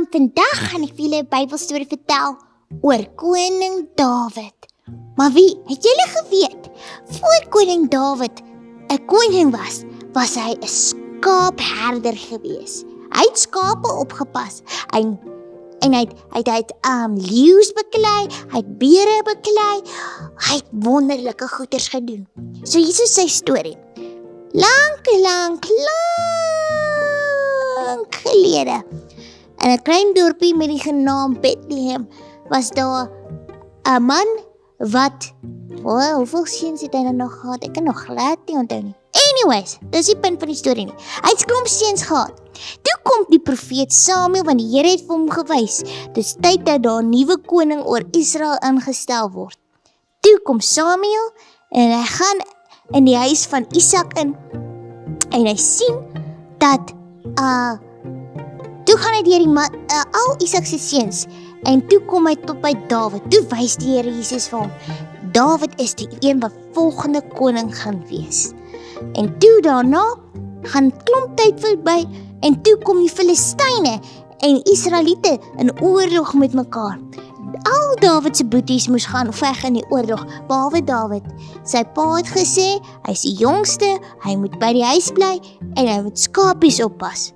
Vandag gaan ek vir julle 'n Bybelstorie vertel oor koning Dawid. Maar wie, het julle geweet, voor koning Dawid 'n koning was hy 'n skaapherder gewees. Hy het skape opgepas en hy het leeu's beklei, hy het beere beklei, hy het wonderlike goeders gedoen. So hier is sy storie. Lang gelede, in 'n klein dorpie met die genaam Bethlehem, was daar 'n man wat, hoeveel seuns het hy nou nog gehad? Ek kan nog glad nie onthou nie. Anyways, dis die punt van die storie nie. Hy het klomp seuns gehad. Toe kom die profeet Samuel, want die Here het vir hom gewys, dis tyd dat daar 'n nuwe koning oor Israel ingestel word. Toe kom Samuel en hy gaan in die huis van Isak in en hy sien dat toe gaan hy deur al Isak se seuns en toe kom hy tot by Dawid. Toe wys die Here Jesus vir hom, Dawid is die een wat volgende koning gaan wees. En toe daarna gaan klomp tyd verby en toe kom die Filistyne en Israeliete in oorlog met mekaar. Al Dawid se boeties moes gaan veg in die oorlog, behalwe Dawid. Sy pa het gesê, hy is die jongste, hy moet by die huis bly en hy moet skapies oppas.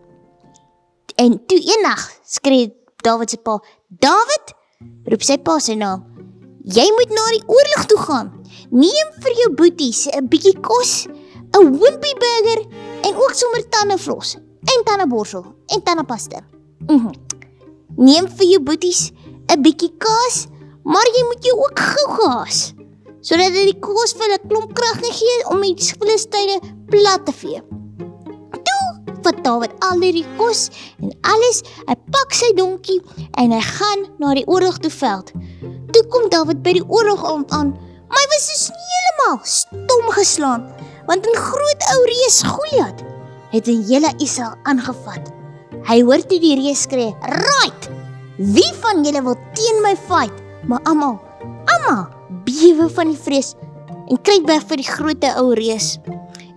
En toe eendag skree Dawid se pa, Dawid, roep sy pa sy naam, jy moet na die oorlog toe gaan. Neem vir jou boeties 'n bietjie kos, 'n wimpy burger en ook sommer tandeflos en tandeborsel en tandepasta. Neem vir jou boeties 'n bietjie kaas, maar jy moet jou ook gou haas, sodat dit die kos vir 'n klomp krag gee om die Filistyne plat te vee. Toe vat Dawid al die kos en alles, hy pak sy donkie en hy gaan na die oorlog toe veld. Toe kom Dawid by die oorlog aan, maar hy was dus nie heeltemal stom geslaan, want 'n groot ou reus Goliat het 'n hele Israel aangevat. Hy hoor toe die reus skree, right, wie van julle wil teen my fight? Maar almal bewe van die vrees en kruip weg vir die groot ou reus.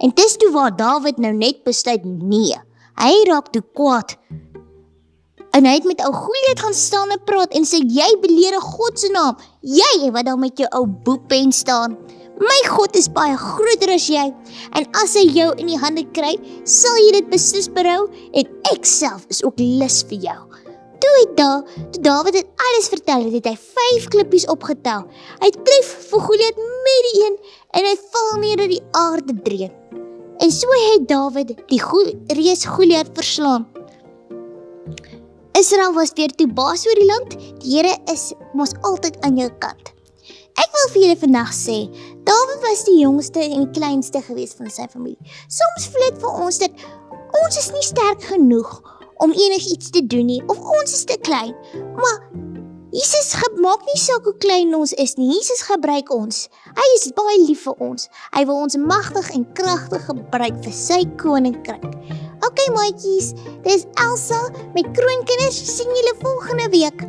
En dis toe waar Dawid nou net besluit, nee, hy raak toe kwaad. En hy het met ou Goliat gaan staan en praat en sê, jy beledig God se naam, jy wat dan met jou ou boekpen staan. My God is baie groter as jy, en as hy jou in die hande kry, sal jy dit beslis berou, en ek self is ook lus vir jou. Toe Dawid dit alles vertel het, hy 5 klippies opgetel. Hy tref vir Goliat met die een, en hy val neer in die aarde dreun. En so het Dawid die reus Goliat verslaan. Israel was weer toe baas oor die land, die Here is mos altyd aan jou kant. Ek wil vir julle vandag sê, Dawid was die jongste en die kleinste gewees van sy familie. Soms voel dit vir ons dat ons is nie sterk genoeg om enigiets te doen nie, of ons is te klein. Maar Jesus maak nie saak hoe klein ons is nie, Jesus gebruik ons. Hy is baie lief vir ons. Hy wil ons magtig en kragtig gebruik vir sy koninkryk. Okay maatjies, dis Elsa met Kroonkinders, sien julle volgende week.